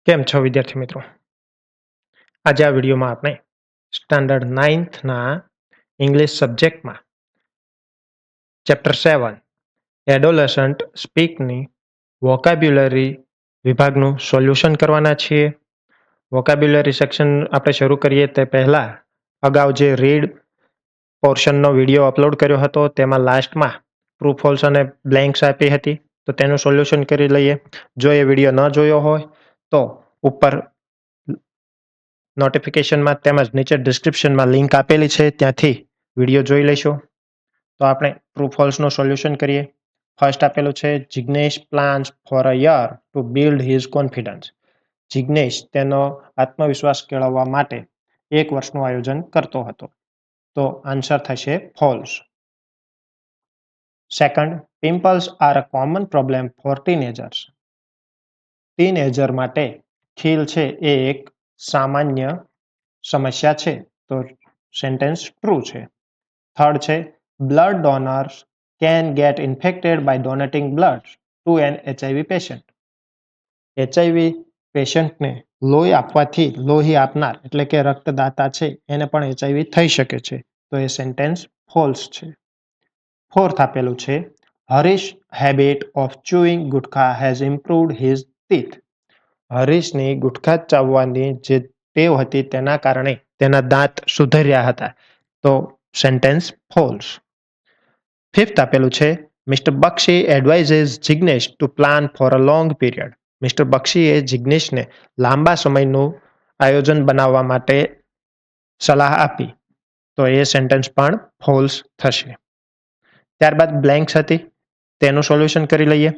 કેમ છો વિદ્યાર્થી મિત્રો? આજે આ વિડીયોમાં આપણે સ્ટાન્ડર્ડ 9થના ઇંગ્લિશ સબ્જેક્ટમાં ચેપ્ટર 7 એડોલેસન્ટ સ્પીકની વોકેબ્યુલરી વિભાગનું સોલ્યુશન કરવાના છીએ. વોકેબ્યુલરી સેક્શન આપણે શરૂ કરીએ તે પહેલાં અગાઉ જે રીડ પોર્શનનો વિડીયો અપલોડ કર્યો હતો તેમાં લાસ્ટમાં ટ્રુ ફોલ્સ અને બ્લેન્ક્સ આપી હતી, તો તેનું સોલ્યુશન કરી લઈએ. જો એ વિડીયો ન જોયો હોય તો ઉપર નોટિફિકેશનમાં તેમજ નીચે ડિસ્ક્રિપ્શનમાં લિંક આપેલી છે, ત્યાંથી વિડીયો જોઈ લેશો. તો આપણે ટ્રુ ફોલ્સનું સોલ્યુશન કરીએ. ફર્સ્ટ આપેલું છે Jignesh plans for a year to build his confidence. Jignesh તેનો આત્મવિશ્વાસ કેળવવા માટે 1 વર્ષનું આયોજન કરતો હતો. તો આન્સર થશે false. Second, pimples are a common problem for teenagers. Teenager માટે ખીલ છે એ એક સામાન્ય સમસ્યા છે, તો સેન્ટેન્સ ટ્રુ છે. થર્ડ છે blood donors can get infected by donating blood to an HIV patient. HIV પેશન્ટને લોહી આપવાથી લોહી આપનાર એટલે કે રક્તદાતા છે એને પણ એચઆઈવી થઈ શકે છે, તો એ સેન્ટેન્સ ફોલ્સ છે. ફોર્થ આપેલું છે Harish habit of chewing gutkha has improved his teeth. હરીશની ગુટખા ચાવવાની જે ટેવ હતી તેના કારણે તેના દાંત સુધર્યા હતા, તો સેન્ટેન્સ ફોલ્સ. ફિફ્થ આપેલું છે mister Bakshi advises Jignesh to plan for a long period. Mister બક્ષીએ જિગ્નેશને લાંબા સમયનું આયોજન બનાવવા માટે સલાહ આપી, તો એ સેન્ટેન્સ પણ ફોલ્સ થશે. ત્યારબાદ બ્લેન્ક્સ હતી, તેનું સોલ્યુશન કરી લઈએ.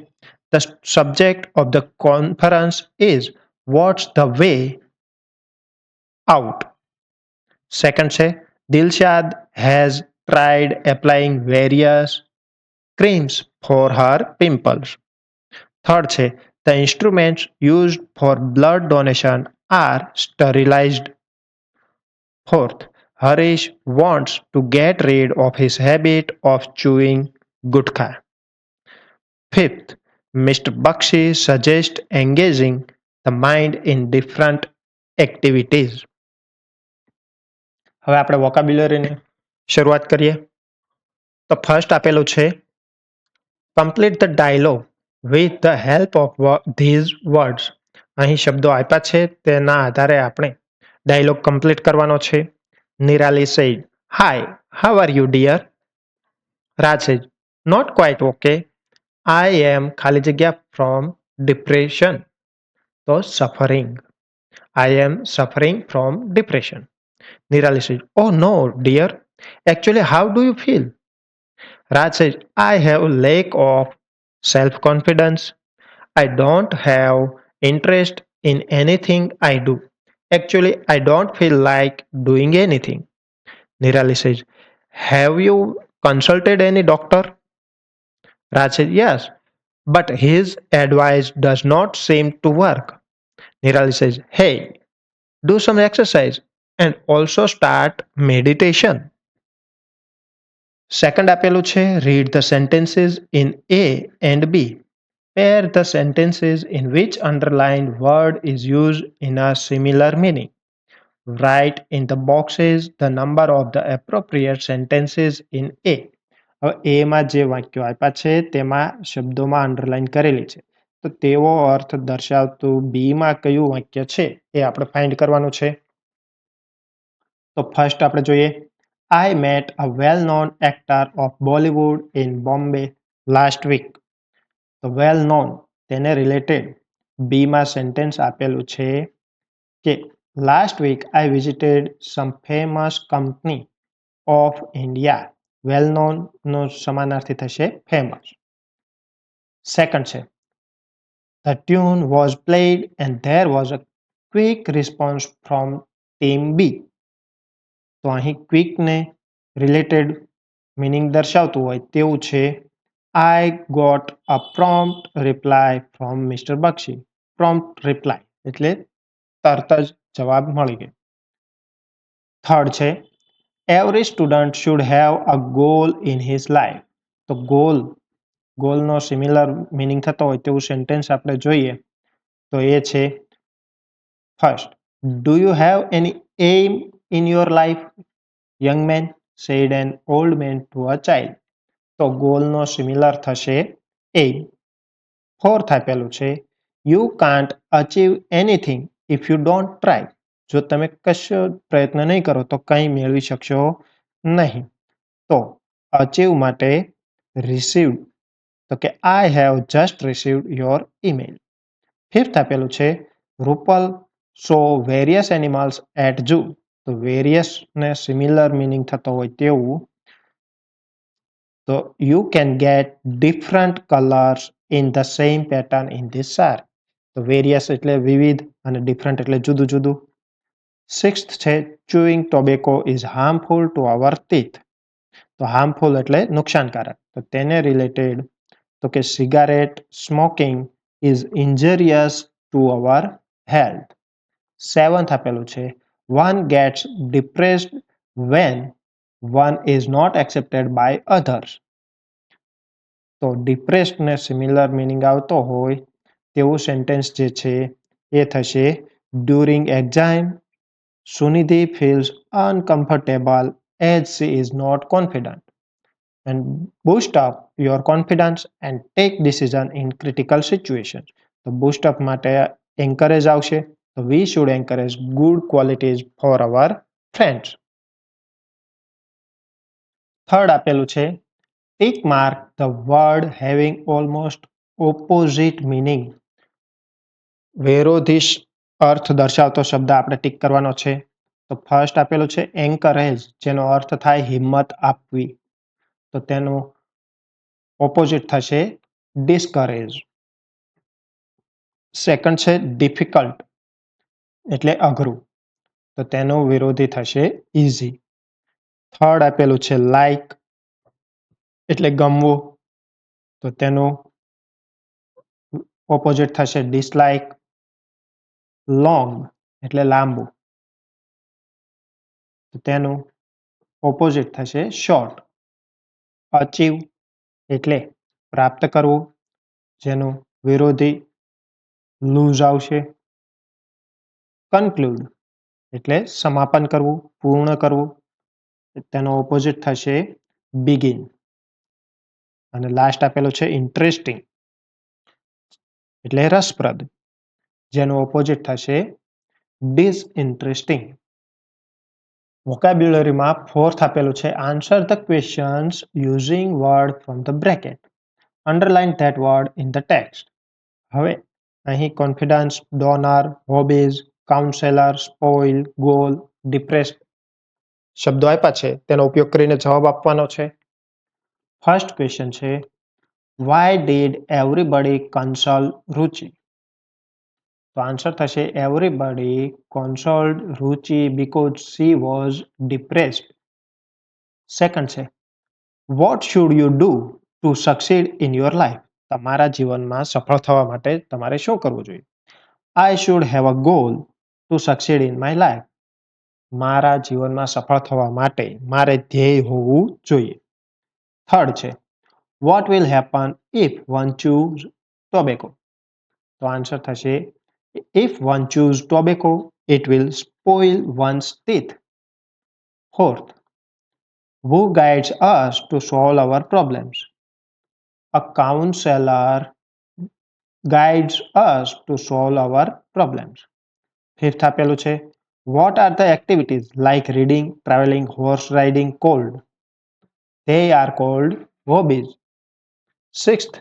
The subject of the conference is what's the way out. Second છે Dilshad has tried applying various creams for her pimples. Third છે the instruments used for blood donation are sterilised. Fourth, Harish wants to get rid of his habit of chewing gutkha. Fifth, mister Bakshi suggest engaging the mind in different activities. હવે આપણે વોકાબ્યુલરીની શરૂઆત કરીએ. તો first આપેલું છે complete the dialogue with the help of this words. અહીં શબ્દો આપ્યા છે, તેના આધારે આપણે ડાયલોગ કમ્પ્લીટ કરવાનો છે. Nirali said, hi, how are you dear? Raj said, not quite okay. I am ખાલી જગ્યા ફ્રોમ ડિપ્રેશન, તો suffering. I am suffering from depression. Nirali said, oh no, dear. Actually, how do you feel? Raj says, I have a lack of self-confidence. I don't have interest in anything I do. Actually, I don't feel like doing anything. Nirali says, have you consulted any doctor? Raj says, yes, but his advice does not seem to work. Nirali says, hey, do some exercise and also start meditation. Second આપેલું છે read the sentences in A and B. Pair the sentences in which underlined word is use in a similar meaning. Write in the boxes the number of the appropriate sentences in A. હવે એમાં જે વાક્યો આપ્યા છે તેમાં શબ્દોમાં underline કરેલી છે, તો તેવો અર્થ દર્શાવતું બીમાં કયું વાક્ય છે એ આપણે ફાઇન્ડ કરવાનું છે. તો ફર્સ્ટ આપણે જોઈએ I met a well-known actor of Bollywood in Bombay last week. તો વેલ નોન તેને રિલેટેડ બીમાં સેન્ટેન્સ આપેલું છે કે last week I visited some famous company of India. Well નોનનો સમાનાર્થી થશે ફેમસ. સેકન્ડ છે the tune was played and there was a quick response from team B. તો અહીં ક્વિકને રિલેટેડ મિનિંગ દર્શાવતું હોય તેવું છે I got a prompt reply from mister Bakshi. Prompt reply એટલે તરત જ જવાબ મળી ગયો. થર્ડ છે every student should have a goal in his life. તો ગોલનો સિમિલર મિનિંગ થતો હોય તેવું સેન્ટેન્સ આપણે જોઈએ તો એ છે First, do you have any aim in your life? Young man, said an old man to a child. તો ગોલનો સિમિલર થશે aim. ફોર્થ આપેલું છે you can't achieve anything if you don't try. જો તમે કશો પ્રયત્ન નહીં કરો તો કંઈ મેળવી શકશો નહીં. તો અચીવ માટે રિસીવ્ડ, તો કે I have just received your email. Fifth આપેલું છે Rupal saw various animals at zoo. તો વેરિયસ ને સિમિલર મિનિંગ થતો હોય તેવું, તો you can get different colours in the same pattern in this sari. તો વેરિયસ એટલે વિવિધ અને ડિફરન્ટ એટલે જુદું જુદું. સિક્સ્થ છે chewing tobacco is harmful to our teeth. તો હાર્મફુલ એટલે નુકસાનકારક, તો તેને રિલેટેડ તો કે cigarette smoking is injurious to our health. Seventh આપેલું છે one gets depressed when one is not accepted by others. તો ડિપ્રેસ્ડ ને સિમિલર મિનિંગ આવતો હોય તેવું સેન્ટેન્સ જે છે એ થશે during exam Sunidhi feels uncomfortable as she is not confident and boost up your confidence and take decision in critical situations. તો boost up માટે encourage આવશે. તો we should encourage good qualities for our friends. Third આપેલું છે tick mark the word having almost opposite meaning. વિરોધી અર્થ દર્શાવતો શબ્દ આપણે tick કરવાનો છે. તો ફર્સ્ટ આપેલું છે એન્કરેજ, જેનો અર્થ થાય હિંમત આપવી. તો તેનું ઓપોઝિટ થશે ડિસ્કરેજ. સેકન્ડ છે ડિફિકલ્ટ એટલે અઘરું, તો તેનું વિરોધી થશે ઇઝી. થર્ડ આપેલું છે લાઇક એટલે ગમવું, તો તેનું ઓપોઝિટ થશે ડિસલાઇક. લોંગ એટલે લાંબુ, તો તેનું ઓપોઝિટ થશે શોર્ટ. અચીવ એટલે પ્રાપ્ત કરવું, જેનું વિરોધી લૂઝ આવશે. કન્ક્લુડ એટલે સમાપન કરવું, પૂર્ણ કરવું, તેનો ઓપોઝિટ થશે બિગિન. અને લાસ્ટ આપેલું છે ઇન્ટરેસ્ટિંગ એટલે રસપ્રદ, જેનું ઓપોઝિટ થશે ડિસઇન્ટરેસ્ટિંગ. વોકેબ્યુલરીમાં ફોર્થ આપેલું છે answer the questions using word from the bracket. Underline that word in the text. હવે અહીં confidence, donor, hobbies, counsellor, spoil, goal, depressed શબ્દો આપ્યા છે, તેનો ઉપયોગ કરીને જવાબ આપવાનો છે. ફર્સ્ટ ક્વેશ્ચન છે why did everybody console Ruchi. તો આન્સર થશે everybody consoled Ruchi because she was depressed. Second છે what should you do to succeed in your life. તમારા જીવનમાં સફળ થવા માટે તમારે શું કરવું જોઈએ? I should have a goal to succeed in my life. મારા જીવનમાં સફળ થવા માટે મારે ધ્યેય હોવું જોઈએ. થર્ડ છે what will happen if one choose tobacco. તો આન્સર થશે if one choose tobacco it will spoil once teeth. Fourth who guides us to solve our problems. A counselor guides us to solve our problems. Fifth આપેલું છે what are the activities like reading, traveling, horse riding called? They are called hobbies. Sixth,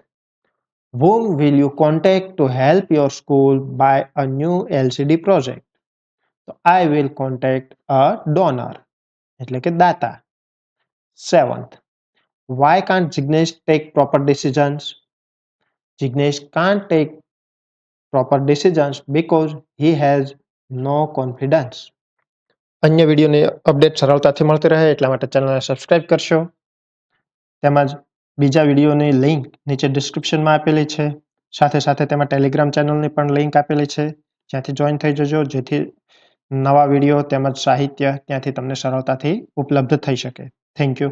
whom will you contact to help your school buy a new LCD project? So I will contact a donor એટલે કે દાતા. Seventh, why can't Jignesh take proper decisions? Jignesh can't take proper decisions because he has no confidence. અન્ય વિડીયોની update સરળતાથી મળતી રહે એટલા માટે ચેનલને સબસ્ક્રાઇબ કરશો. તેમજ બીજા વિડીયોની લિંક નીચે ડિસ્ક્રિપ્શનમાં આપેલી છે. સાથે સાથે તેમાં ટેલિગ્રામ ચેનલની પણ લિંક આપેલી છે, જ્યાંથી જોઈન થઈ જજો, જેથી નવા વિડીયો તેમજ સાહિત્ય ત્યાંથી તમને સરળતાથી ઉપલબ્ધ થઈ શકે. Thank you.